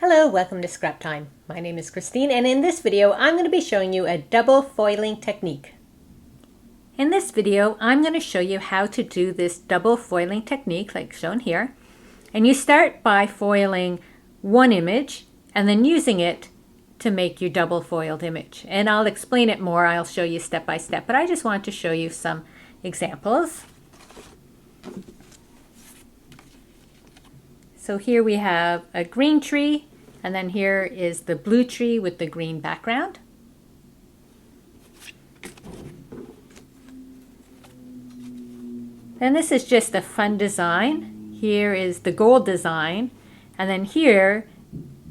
Hello, welcome to Scrap Time. My name is Christine, and in this video I'm going to be showing you a double foiling technique. In this video I'm going to show you how to do this double foiling technique like shown here. And you start by foiling one image and then using it to make your double foiled image. And I'll explain it more, I'll show you step by step, but I just want to show you some examples. So here we have a green tree, and then here is the blue tree with the green background. And this is just a fun design. Here is the gold design, and then here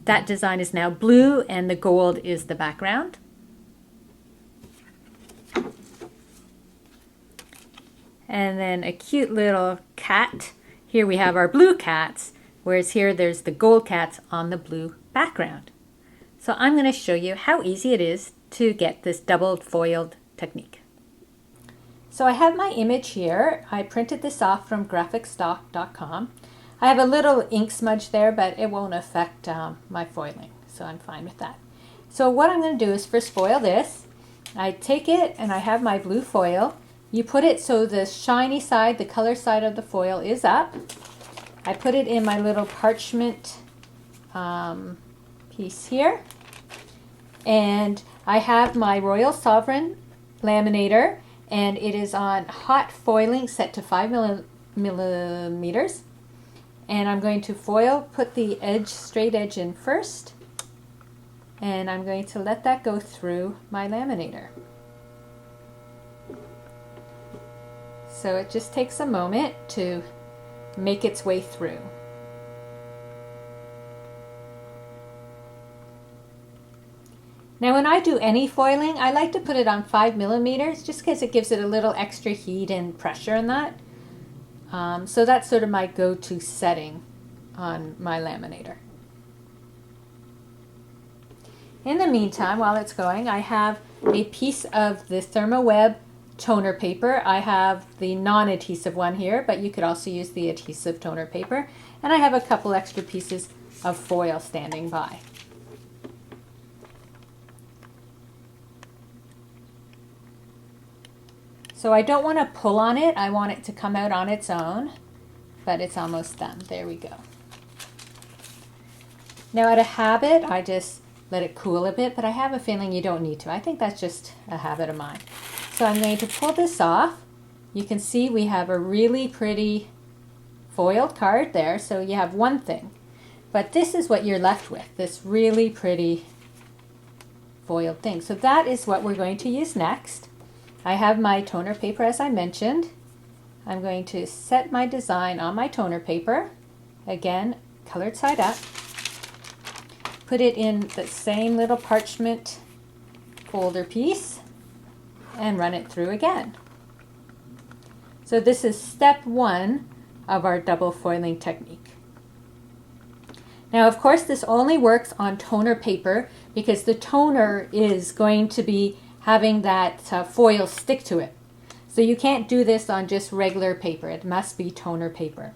that design is now blue and the gold is the background. And then a cute little cat. Here we have our blue cats, whereas here there's the gold cats on the blue background. So I'm going to show you how easy it is to get this double foiled technique. So I have my image here. I printed this off from graphicstock.com. I have a little ink smudge there, but it won't affect my foiling, so I'm fine with that. So what I'm going to do is first foil this. I take it and I have my blue foil. You put it so the shiny side, the color side of the foil is up. I put it in my little parchment piece here, and I have my Royal Sovereign laminator, and it is on hot foiling set to 5 millimeters. And I'm going to foil, put the edge, straight edge in first, and I'm going to let that go through my laminator. So it just takes a moment to make its way through. Now when I do any foiling, I like to put it on 5 millimeters just because it gives it a little extra heat and pressure in that. So that's sort of my go-to setting on my laminator. In the meantime, while it's going, I have a piece of the Therm toner paper. I have the non-adhesive one here, but you could also use the adhesive toner paper. And I have a couple extra pieces of foil standing by. So I don't want to pull on it, I want it to come out on its own, but it's almost done. There we go. Now out of habit, I just let it cool a bit, but I have a feeling you don't need to. I think that's just a habit of mine. So I'm going to pull this off. You can see we have a really pretty foiled card there, so you have one thing. But this is what you're left with, this really pretty foiled thing. So that is what we're going to use next. I have my toner paper as I mentioned. I'm going to set my design on my toner paper. Again, colored side up. Put it in the same little parchment folder piece and run it through again. So this is step one of our double foiling technique. Now of course this only works on toner paper because the toner is going to be having that foil stick to it. So you can't do this on just regular paper, it must be toner paper.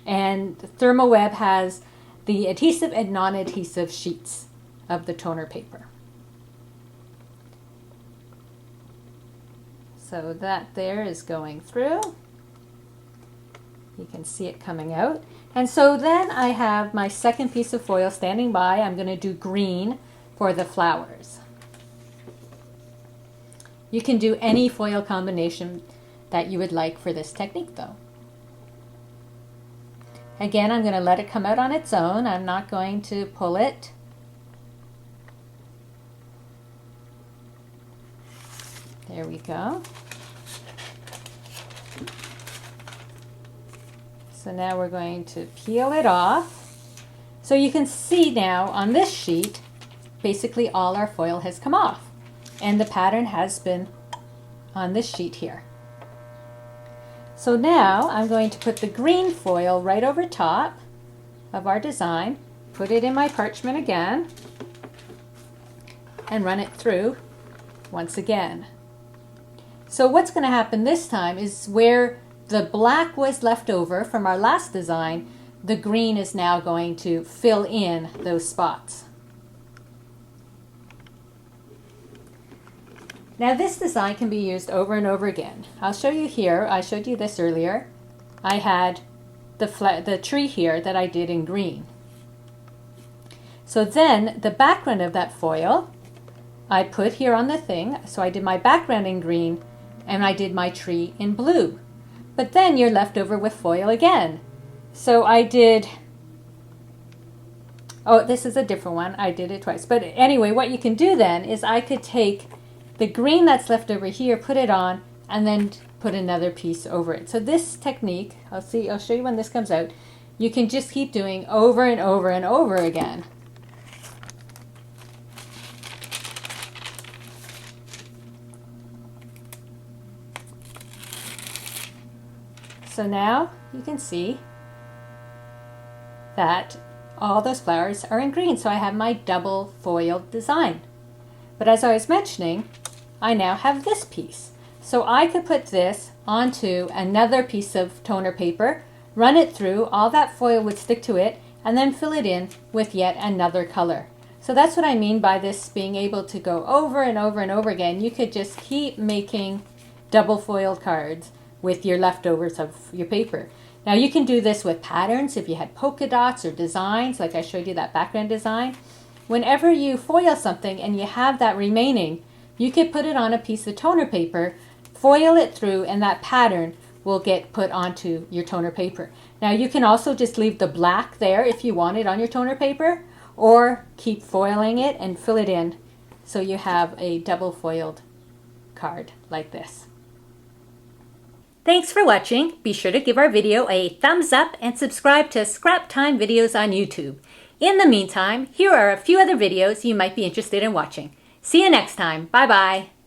And Therm has the adhesive and non-adhesive sheets of the toner paper. So that there is going through. You can see it coming out. And so then I have my second piece of foil standing by. I'm going to do green for the flowers. You can do any foil combination that you would like for this technique though. Again, I'm going to let it come out on its own. I'm not going to pull it. There we go. So now we're going to peel it off. So you can see now on this sheet, basically all our foil has come off. And the pattern has been on this sheet here. So now I'm going to put the green foil right over top of our design, put it in my parchment again, and run it through once again. So what's going to happen this time is where the black was left over from our last design, the green is now going to fill in those spots. Now this design can be used over and over again. I'll show you here. I showed you this earlier. I had the tree here that I did in green. So then the background of that foil I put here on the thing. So I did my background in green and I did my tree in blue. But then you're left over with foil again. So I did, oh, this is a different one. I did it twice. But anyway, what you can do then is I could take the green that's left over here, put it on, and then put another piece over it. So this technique, I'll show you when this comes out, you can just keep doing over and over and over again. So now you can see that all those flowers are in green. So I have my double foiled design. But as I was mentioning, I now have this piece. So I could put this onto another piece of toner paper, run it through, all that foil would stick to it, and then fill it in with yet another color. So that's what I mean by this being able to go over and over and over again. You could just keep making double foiled cards with your leftovers of your paper. Now you can do this with patterns if you had polka dots or designs, like I showed you that background design. Whenever you foil something and you have that remaining, you could put it on a piece of toner paper, foil it through, and that pattern will get put onto your toner paper. Now you can also just leave the black there if you want it on your toner paper, or keep foiling it and fill it in so you have a double foiled card like this. Thanks for watching. Be sure to give our video a thumbs up and subscribe to Scrap Time videos on YouTube. In the meantime, here are a few other videos you might be interested in watching. See you next time. Bye-bye.